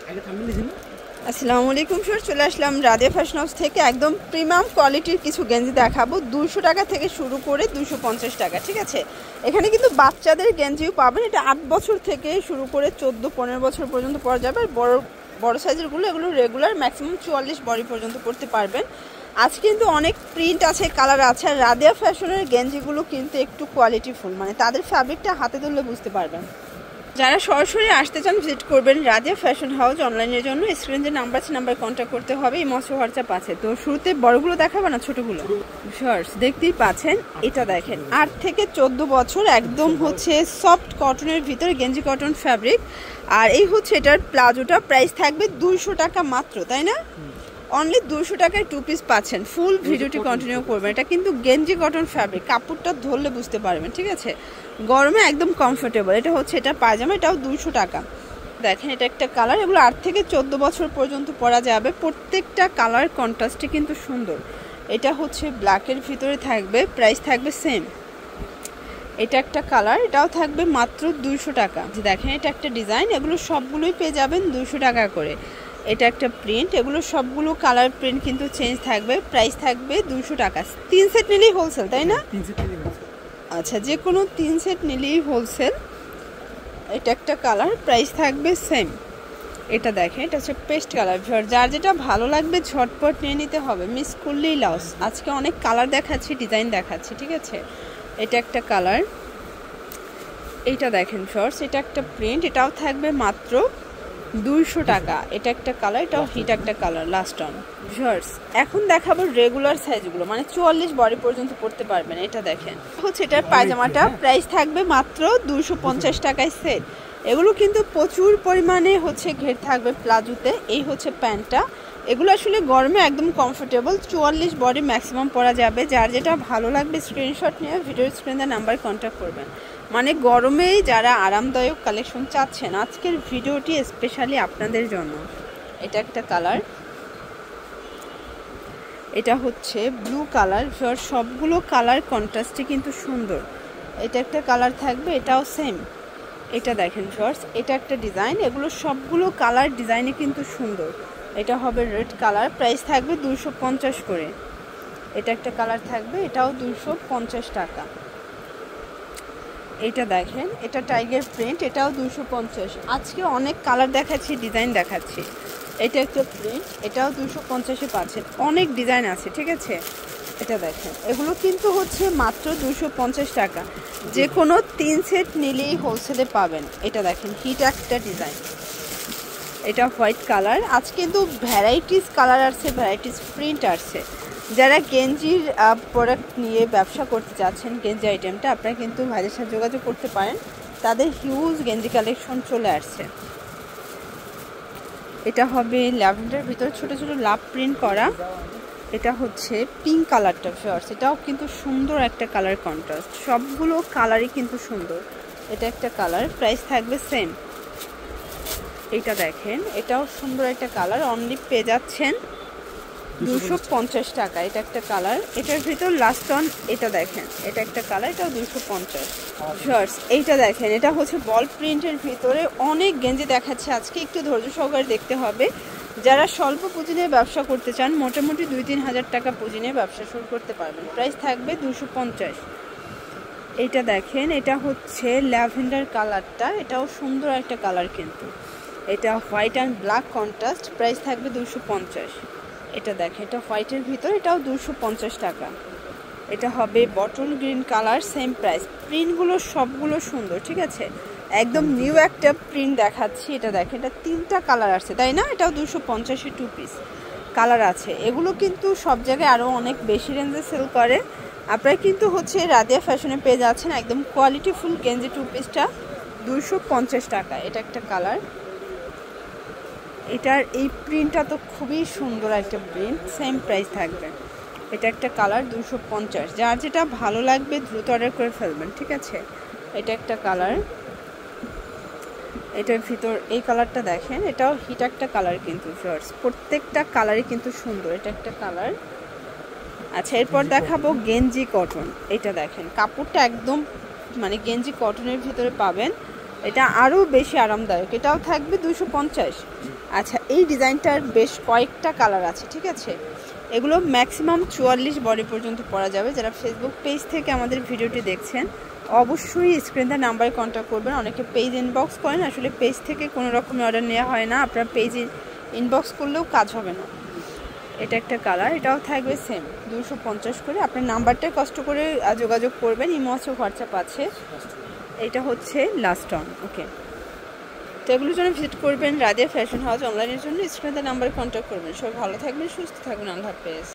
আসসালামু আলাইকুম স্যার, চলে আসলাম রাদিয়া ফ্যাশন হাউস থেকে। একদম প্রিমিয়াম কোয়ালিটির কিছু গেঞ্জি দেখাবো। 200 টাকা থেকে শুরু করে 250 টাকা, ঠিক আছে। এখানে কিন্তু বাচ্চাদের গেঞ্জিও পাবেন। এটা 8 বছর থেকে শুরু করে 14-15 বছর পর্যন্ত পরা যাবে। আর বড় সাইজেরগুলো এগুলো রেগুলার ম্যাক্সিমাম 44 বডি পর্যন্ত পরতে পারবেন। আজ কিন্তু অনেক প্রিন্ট আছে, কালার আছে। আর রাদিয়া ফ্যাশনের গেঞ্জিগুলো কিন্তু একটু কোয়ালিটিফুল, মানে তাদের ফ্যাব্রিকটা হাতে ধরলে বুঝতে পারবেন। যারা সরাসরি আসতে চান ভিজিট করবেন রাদিয়া ফ্যাশন হাউস। অনলাইনের জন্য স্ক্রিনে যে নাম্বার আছে নাম্বার কন্ট্যাক্ট করতে হবে। এই মৎস্য হোয়াটসঅ্যাপ আছে। তো শুরুতে বড়গুলো দেখাবে না ছোটগুলো? শর্টস দেখতেই পাচ্ছেন। এটা দেখেন 8 থেকে 14 বছর, একদম হচ্ছে সফট কটনের ভিতরে গেঞ্জি কটন ফ্যাব্রিক। আর এই হচ্ছে এটার প্লাজোটা, প্রাইস থাকবে 200 টাকা মাত্র, তাই না? অনলি 200 টাকায় 2 পিস পাচ্ছেন। ফুল ভিডিওটি কন্টিনিউ করবেন। এটা কিন্তু গেঞ্জি কটন ফ্যাব্রিক, কাপড়টা ধরলে বুঝতে পারবেন, ঠিক আছে। গরমে একদম কমফোর্টেবল। এটা হচ্ছে এটা পায়জামা, এটাও 200 টাকা। দেখেন এটা একটা কালার, এগুলো 8 থেকে 14 বছর পর্যন্ত পরা যাবে। প্রত্যেকটা কালার কন্ট্রাস্টে কিন্তু সুন্দর। এটা হচ্ছে ব্ল্যাকের ভিতরে থাকবে, প্রাইস থাকবে সেম। এটা একটা কালার, এটাও থাকবে মাত্র 200 টাকা। দেখেন এটা একটা ডিজাইন, এগুলো সবগুলোই পেয়ে যাবেন 200 টাকা করে। এটা একটা প্রিন্ট, এগুলো সবগুলো কালার প্রিন্ট কিন্তু চেঞ্জ থাকবে। প্রাইস থাকবে 200 টাকা। 3 সেট নিলেই হোলসেল, তাই না? আচ্ছা, যে কোনো 3 সেট নিলেই হোলসেল। এটা একটা কালার, প্রাইস থাকবে সেম। এটা দেখেন এটা হচ্ছে পেস্ট কালার। যার যেটা ভালো লাগবে ঝটপট নিয়ে নিতে হবে, মিস করলেই লস। আজকে অনেক কালার দেখাচ্ছি, ডিজাইন দেখাচ্ছি, ঠিক আছে। এটা একটা কালার, এইটা দেখেন শর্টস, এটা একটা প্রিন্ট, এটাও থাকবে মাত্র 200 টাকা। এটা একটা কালার, এটাও হিট একটা কালার। Last on shorts. এখন দেখাবো রেগুলার সাইজগুলো, মানে 44 বডি পর্যন্ত পড়তে পারবেন। এটা দেখেন হচ্ছে এটার পায়জামাটা, প্রাইস থাকবে মাত্র 250 টাকায় সেট। এগুলো কিন্তু প্রচুর পরিমাণে হচ্ছে ঘের থাকবে প্লাজোতে। এই হচ্ছে প্যান্টটা। এগুলো আসলে গরমে একদম কমফোর্টেবল। 44 বডি ম্যাক্সিমাম পরা যাবে। যার যেটা ভালো লাগবে স্ক্রিনশট নিয়ে ভিডিওর স্ক্রিনে নাম্বার কন্ট্যাক্ট করবেন। মানে গরমেই যারা আরামদায়ক কালেকশন চাচ্ছেন, আজকের ভিডিওটি স্পেশালি আপনাদের জন্য। এটা একটা কালার, এটা হচ্ছে ব্লু কালার। সবগুলো কালার কন্ট্রাস্টে কিন্তু সুন্দর। এটা একটা কালার থাকবে, এটাও সেম। এটা দেখেন শর্টস, এটা একটা ডিজাইন। এগুলো সবগুলো কালার ডিজাইনে কিন্তু সুন্দর। এটা হবে রেড কালার, প্রাইস থাকবে 250 করে। এটা একটা কালার থাকবে, এটাও 250 টাকা। এটা দেখেন এটা টাইগার প্রিন্ট, এটাও 250। আজকে অনেক কালার দেখাচ্ছি, ডিজাইন দেখাচ্ছি। এটা একটা প্রিন্ট, এটাও 250-এ পাচ্ছেন। অনেক ডিজাইন আছে, ঠিক আছে। এটা দেখেন এগুলো কিন্তু হচ্ছে মাত্র 250 টাকা। যে কোনো 3 সেট নিলেই হোলসেলে পাবেন। এটা দেখেন হিট একটা ডিজাইন, এটা হোয়াইট কালার। আজ কিন্তু ভ্যারাইটিস কালার আসছে, ভ্যারাইটিস প্রিন্ট আসছে। যারা গেঞ্জির প্রোডাক্ট নিয়ে ব্যবসা করতে চাচ্ছেন, গেঞ্জি আইটেমটা, আপনারা কিন্তু ভাইদের সাথে যোগাযোগ করতে পারেন। তাদের হিউজ গেঞ্জি কালেকশন চলে আসছে। এটা হবে ল্যাভেন্ডার ভিতরে ছোট ছোট লাভ প্রিন্ট করা। এটা হচ্ছে পিঙ্ক কালারটা শর্টস, এটাও কিন্তু সুন্দর একটা কালার কন্ট্রাস্ট। সবগুলো কালারই কিন্তু সুন্দর। এটা একটা কালার, প্রাইস থাকবে সেম। এটা দেখেন এটাও সুন্দর একটা কালার, অনলি পেয়ে যাচ্ছেন 250 টাকা। এটা একটা কালার, এটার ভিতর লাস্ট অন। এটা দেখেন এটা একটা কালার, এটাও 250 শর্টস। এইটা দেখেন এটা হচ্ছে বল প্রিন্টের ভিতরে। অনেক গেঞ্জি দেখাচ্ছে আজকে, একটু ধৈর্য সহকারে দেখতে হবে। যারা স্বল্প পুঁজি নিয়ে ব্যবসা করতে চান, মোটামুটি 2-3 হাজার টাকা পুঁজি নিয়ে ব্যবসা শুরু করতে পারবেন। প্রাইস থাকবে 250। এইটা দেখেন এটা হচ্ছে ল্যাভেন্ডার কালারটা, এটাও সুন্দর একটা কালার কিন্তু। এটা white and black contrast, price থাকবে 250। এটা দেখেন এটা হোয়াইটের ভিতর, এটাও 250 টাকা। এটা হবে bottle green colour, same price. প্রিন্টগুলো সবগুলো সুন্দর, ঠিক আছে। একদম নিউ একটা প্রিন্ট দেখাচ্ছি। এটা দেখেন এটা 3টা কালার আছে, তাই না? এটাও 250-এ 2 পিস কালার আছে। এগুলো কিন্তু সব জায়গায় আরও অনেক বেশি রেঞ্জে সেল করে। আপনারা কিন্তু হচ্ছে রাদিয়া ফ্যাশনে পেয়ে যাচ্ছেন একদম কোয়ালিটি ফুল গেঞ্জি 2 পিসটা 250 টাকা। এটা একটা কালার, এটার এই প্রিন্টটা তো খুবই সুন্দর একটা প্রিন্ট, সেম প্রাইস থাকবে। এটা একটা কালার 250। যার যেটা ভালো লাগবে দ্রুত অর্ডার করে ফেলবেন, ঠিক আছে। এটা একটা কালার, এটার ভিতর এই কালারটা দেখেন, এটাও হিট একটা কালার কিন্তু শর্টস। প্রত্যেকটা কালারই কিন্তু সুন্দর। এটা একটা কালার। আচ্ছা, এরপর দেখাবো গেঞ্জি কটন। এটা দেখেন কাপড়টা একদম মানে গেঞ্জি কটনের ভিতরে পাবেন। এটা আরও বেশি আরামদায়ক, এটাও থাকবে 250। আচ্ছা, এই ডিজাইনটার বেশ কয়েকটা কালার আছে, ঠিক আছে। এগুলো ম্যাক্সিমাম 44 বডি পর্যন্ত পরা যাবে। যারা ফেসবুক পেজ থেকে আমাদের ভিডিওটি দেখছেন অবশ্যই স্ক্রিনে নাম্বারে কন্ট্যাক্ট করবেন। অনেকে পেজ ইনবক্স করেন, আসলে পেজ থেকে কোনো রকমের অর্ডার নেওয়া হয় না, আপনার পেজে ইনবক্স করলেও কাজ হবে না। এটা একটা কালার, এটাও থাকবে সেম 250 করে। আপনার নাম্বারটাই কষ্ট করে যোগাযোগ করবেন, ইমো আছে, হোয়াটসঅ্যাপ আছে। এটা হচ্ছে লাস্ট অন, ওকে। তো এগুলোর জন্য ভিজিট করবেন রাদিয়া ফ্যাশন হাউস। অনলাইনের জন্য স্ক্রিনে নাম্বারে কন্ট্যাক্ট করবেন। সবাই ভালো থাকবেন, সুস্থ থাকবেন, আল্লাহ হাফেজ।